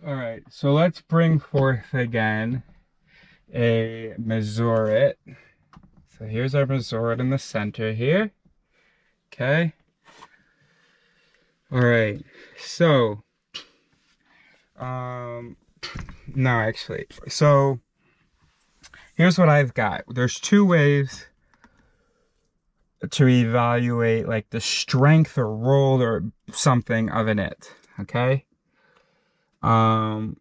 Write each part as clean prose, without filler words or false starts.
All right, so let's bring forth again a masorit. So here's our masorit in the center here. Okay. All right. So, um, no, actually, so here's what I've got. There's two ways to evaluate like the strength or roll or something of an it. Okay. Um,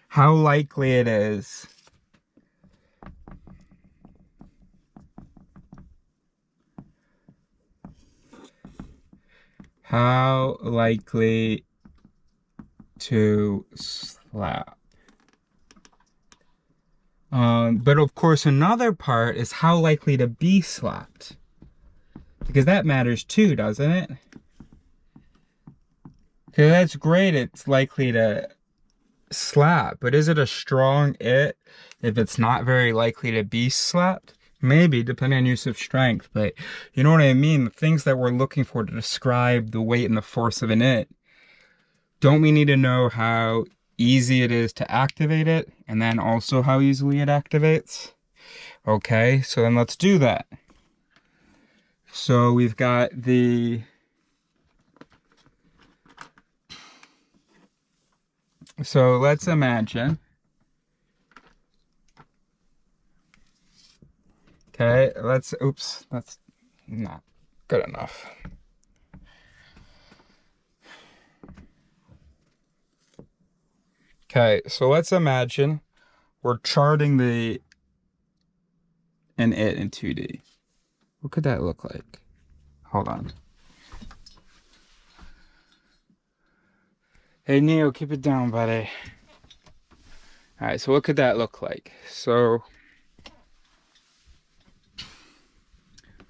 how likely it is how likely to slap. But of course, another part is how likely to be slapped. Because that matters too, doesn't it? Because that's great, it's likely to slap, but is it a strong it if it's not very likely to be slapped? Maybe, depending on use of strength, but you know what I mean? The things that we're looking for to describe the weight and the force of an it, don't we need to know how easy it is to activate it, and then also how easily it activates? Okay, so then let's do that. So we've got so let's imagine, okay, oops, that's not good enough. Okay, so let's imagine we're charting an it in 2D. What could that look like? Hold on. Hey Neo, keep it down, buddy. Alright, so what could that look like? So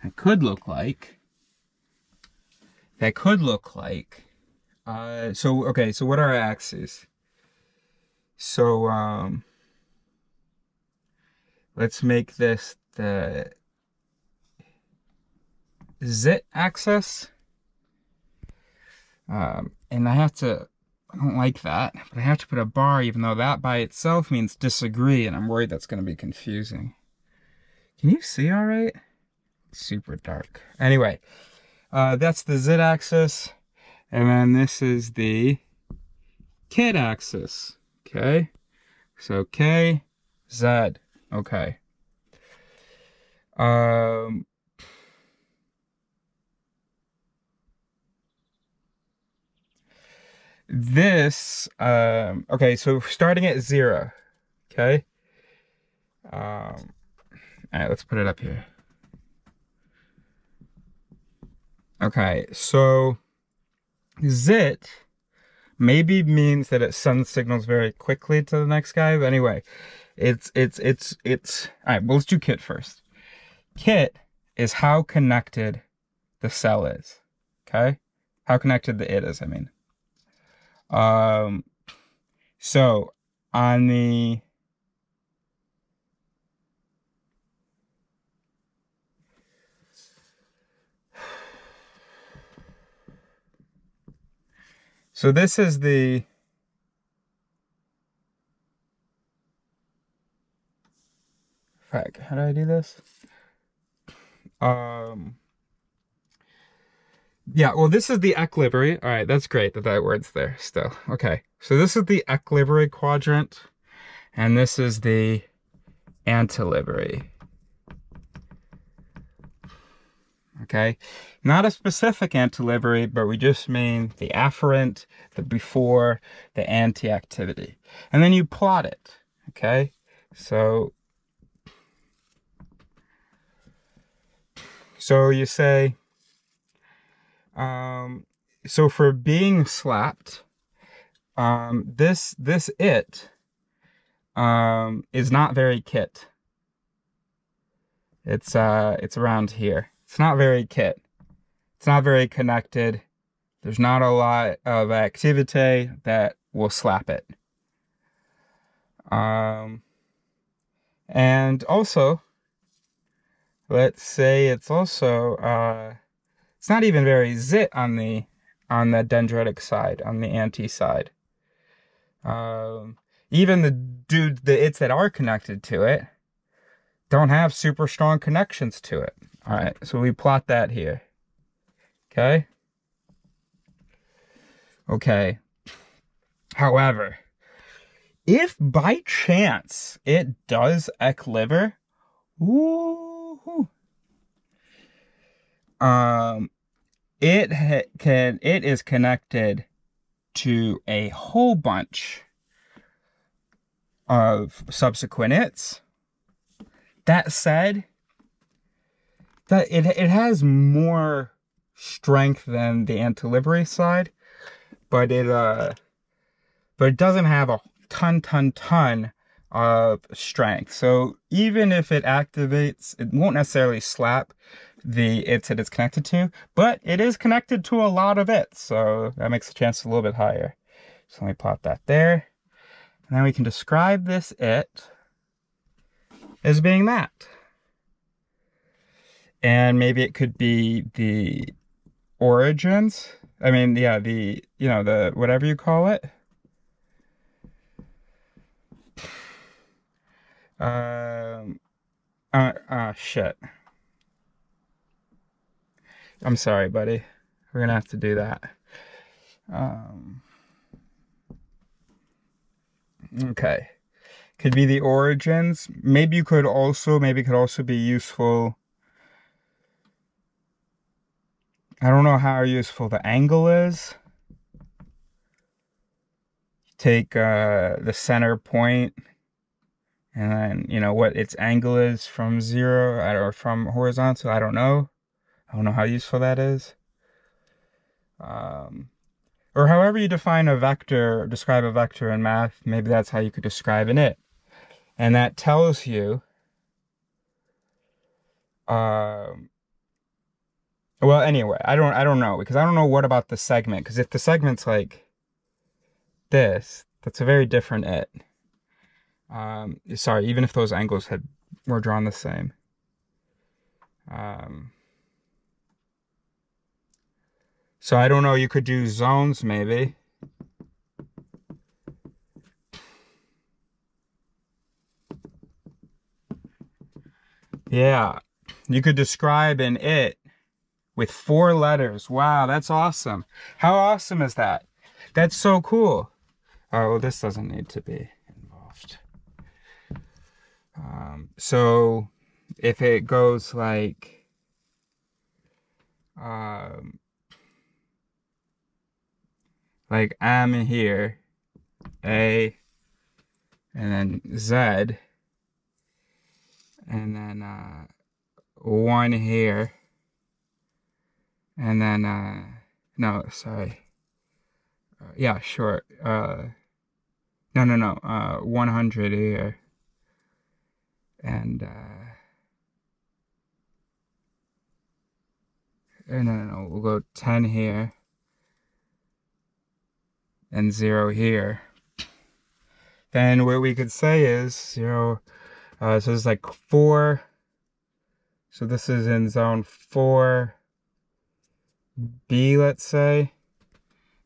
that could look like okay, so what are our axes? So let's make this the Z axis. And I don't like that, but I have to put a bar even though that by itself means disagree, and I'm worried that's going to be confusing. Can you see all right? It's super dark. Anyway, that's the Z axis, and then this is the kit axis. Okay, so K, Z. Okay. Um, okay, so starting at 0. Okay. All right, let's put it up here. Okay, so zit maybe means that it sends signals very quickly to the next guy, but anyway, it's all right, well, let's do kit first. Kit is how connected the cell is. Okay? How connected the it is, I mean. So on the so this is the fuck, how do I do this? Yeah, well, this is the Eklivery. All right, that's great that word's there still. Okay, so this is the Eklivery quadrant, and this is the Antelivery. Okay, not a specific Antelivery, but we just mean the afferent, the before, the anti-activity. And then you plot it, okay? So you say, so for being slapped, this it is not very kit. It's around here. It's not very kit. It's not very connected. There's not a lot of activity that will slap it. And also, let's say it's also it's not even very zit on the dendritic side, on the anti side. Even the its that are connected to it don't have super strong connections to it. All right, so we plot that here. Okay. Okay. However, if by chance it does Ekliver, woo, it is connected to a whole bunch of subsequent its. That said, that it has more strength than the Antelivery side, but it doesn't have a ton of strength. So even if it activates, it won't necessarily slap the its that it's connected to, but it is connected to a lot of its, so that makes the chance a little bit higher. So let me plot that there. And then we can describe this it as being that. And maybe it could be the origins. I mean, yeah, the whatever you call it. Shit. I'm sorry, buddy. We're gonna have to do that. Okay. Could be the origins. Maybe it could also be useful. I don't know how useful the angle is. Take the center point, and then what its angle is from zero or from horizontal. I don't know. I don't know how useful that is. Or however you define a vector, describe a vector in math, maybe that's how you could describe an it. And that tells you, well, anyway, I don't know, because I don't know what about the segment, because if the segment's like this, that's a very different it. Sorry, even if those angles were drawn the same. So I don't know, you could do zones maybe. Yeah, you could describe an it with 4 letters. Wow, that's awesome. How awesome is that? That's so cool. Oh, well, this doesn't need to be involved. So if it goes like M here, A, and then Z, and then 1 here, and then no, sorry, yeah, sure, no, 100 here, and no, we'll go 10 here, and 0 here. Then what we could say is 0, so it's like 4, so this is in zone 4B, let's say,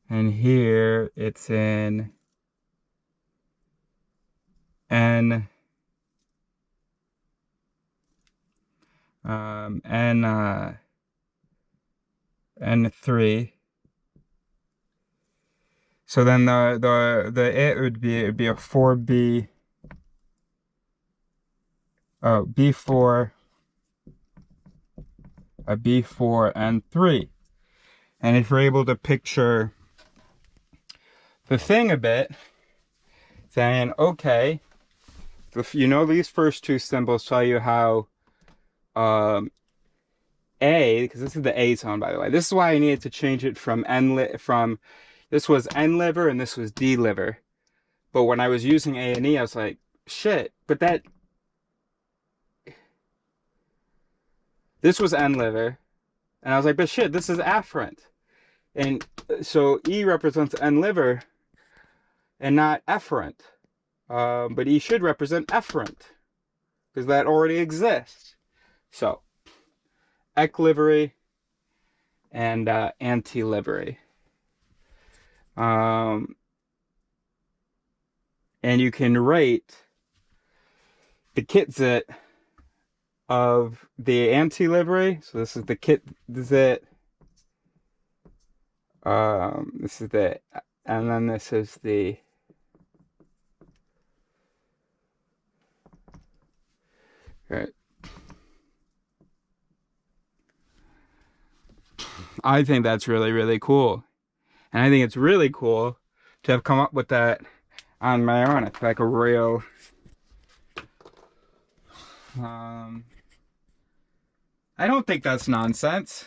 and here it's in N, N3. So then it would be a 4B, B4, a B4 and 3. And if you're able to picture the thing a bit, then okay, these first 2 symbols tell you how A, because this is the A zone, by the way. This is why I needed to change it from this was enliver and this was deliver. But when I was using A and E, I was like, shit, but this was enliver. And I was like, but shit, this is afferent. And so E represents enliver and not efferent. But E should represent efferent, because that already exists. So, Eklivery and Antelivery. and you can rate the kit zit of the Antelivery. So this is the kit zit. This is the, and then this is the, right. I think that's really, really cool. And I think it's really cool to have come up with that on my own. It's like a real, I don't think that's nonsense.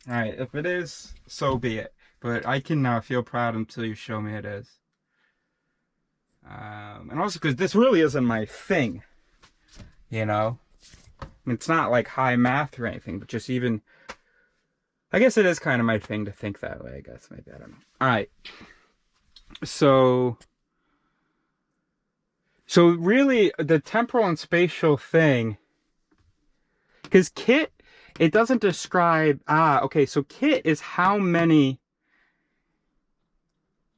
All right, if it is, so be it. But I can feel proud until you show me it is. And also because this really isn't my thing, you know? I mean, it's not like high math or anything, but just even, I guess it is kind of my thing to think that way, I guess. Maybe, I don't know. All right. So really the temporal and spatial thing, because kit, it doesn't describe, okay, so kit is how many,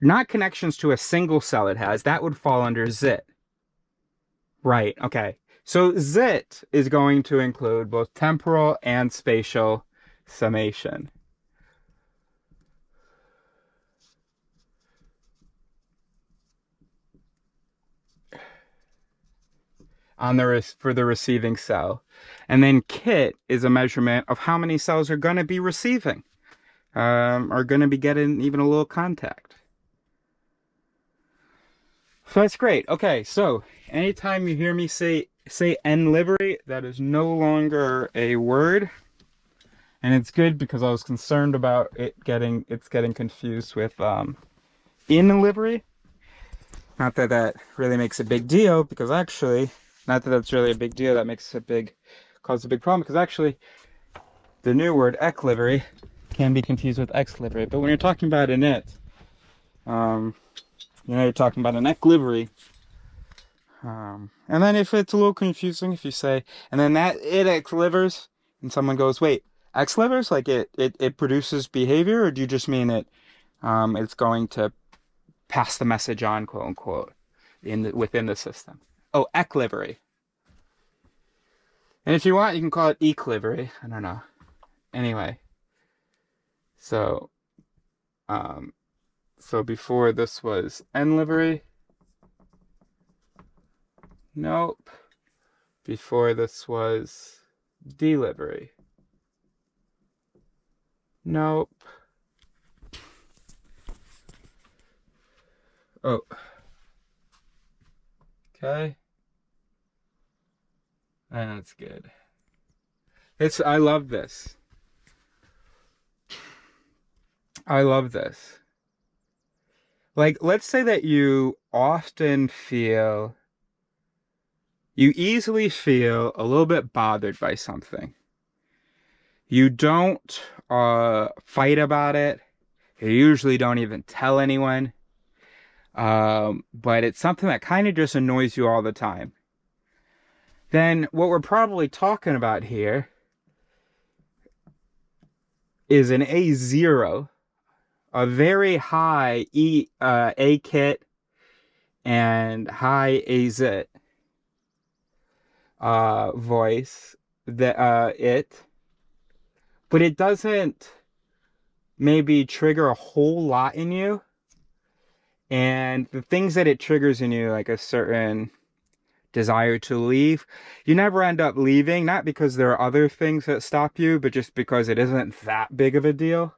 not connections to a single cell it has. That would fall under zit. Right, okay. So zit is going to include both temporal and spatial summation. For the receiving cell. And then kit is a measurement of how many cells are going to be receiving, are going to be getting even a little contact. So that's great. Okay, so anytime you hear me say enlivery, that is no longer a word. And it's good because I was concerned about it's getting confused with enlivery. Not that that really makes a big deal, because actually, not that that's really a big deal, that causes a big problem, because actually the new word eklivery can be confused with exlivery. But when you're talking about an it, you're talking about an eklivery. And then if it's a little confusing, if you say, and then that it exlivers, and someone goes, wait, exlivers? Like it produces behavior, or do you just mean it's going to pass the message on, quote unquote, within the system? Oh, eklivery. And if you want, you can call it eklivery. I don't know. Anyway, so before this was enlivery. Nope. Before this was delivery. Nope. Oh. Okay. That's good. I love this. I love this. Like, let's say that you easily feel a little bit bothered by something. You don't fight about it. You usually don't even tell anyone. But it's something that kind of just annoys you all the time. Then what we're probably talking about here is an A0, a very high A kit and high AZ voice, but it doesn't maybe trigger a whole lot in you. And the things that it triggers in you, like a certain desire to leave, you never end up leaving, not because there are other things that stop you, but just because it isn't that big of a deal.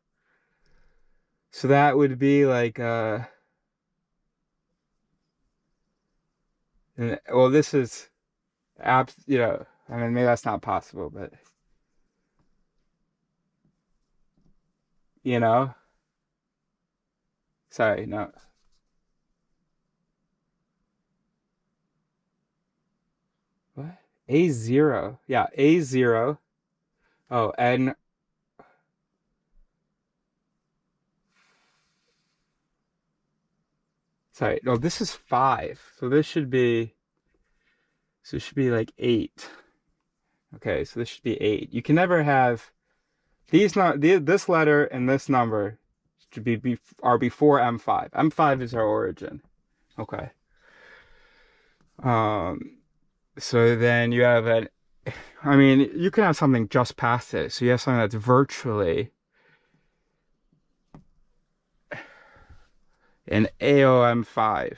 So that would be like, well, this is, I mean, maybe that's not possible, but, sorry, no. What? A0. Yeah, A0. Oh, and sorry, no, this is 5. So this should be like 8. Okay, so this should be 8. You can never have this letter and this number should are before M5. M5 is our origin. Okay. So then you have I mean, you can have something just past it. So you have something that's virtually an AOM5.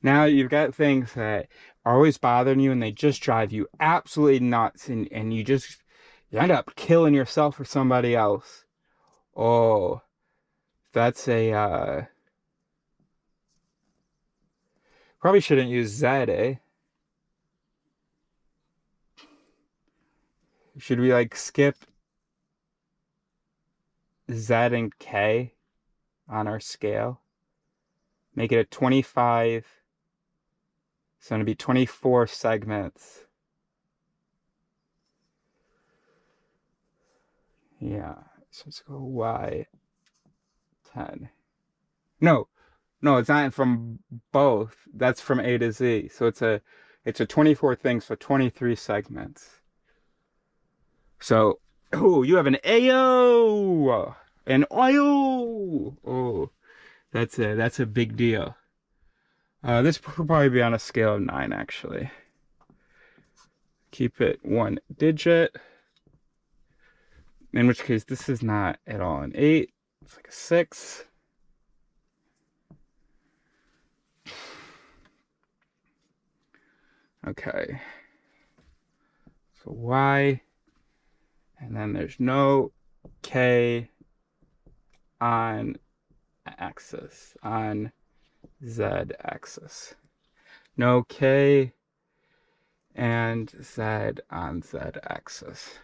Now you've got things that are always bothering you and they just drive you absolutely nuts, and you end up killing yourself or somebody else. Oh, that's probably shouldn't use Z, eh? Should we like skip Z and K on our scale? Make it a 25. It's going to be 24 segments. Yeah, so let's go Y 10. No, no, it's not from both. That's from A to Z. So it's a 24 thing, so 23 segments. So, oh, you have an AO, an oil. Oh, that's a big deal. This will probably be on a scale of 9, actually. Keep it 1 digit. In which case, this is not at all an 8. It's like a 6. Okay. So Y, and then there's no K on axis, on Z axis. No K and Z on Z axis.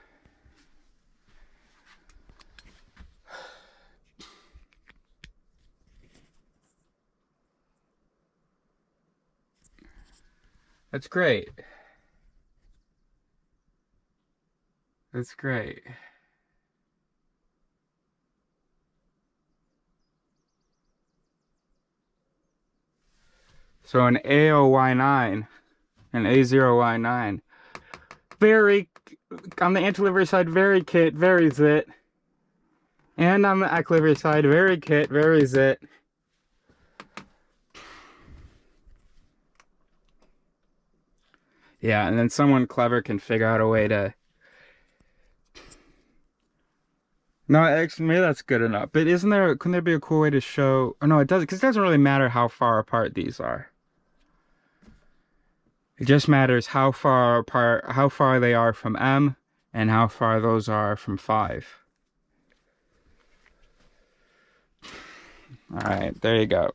That's great. That's great. So an AOY9, an A0Y9, very, on the Antelivery side, very kit, very zit. And on the Eklivery side, very kit, very zit. Yeah, and then someone clever can figure out a way to... No, actually, maybe that's good enough. But couldn't there be a cool way to show... Oh, no, it doesn't, because it doesn't really matter how far apart these are. It just matters how far they are from M, and how far those are from 5. All right, there you go.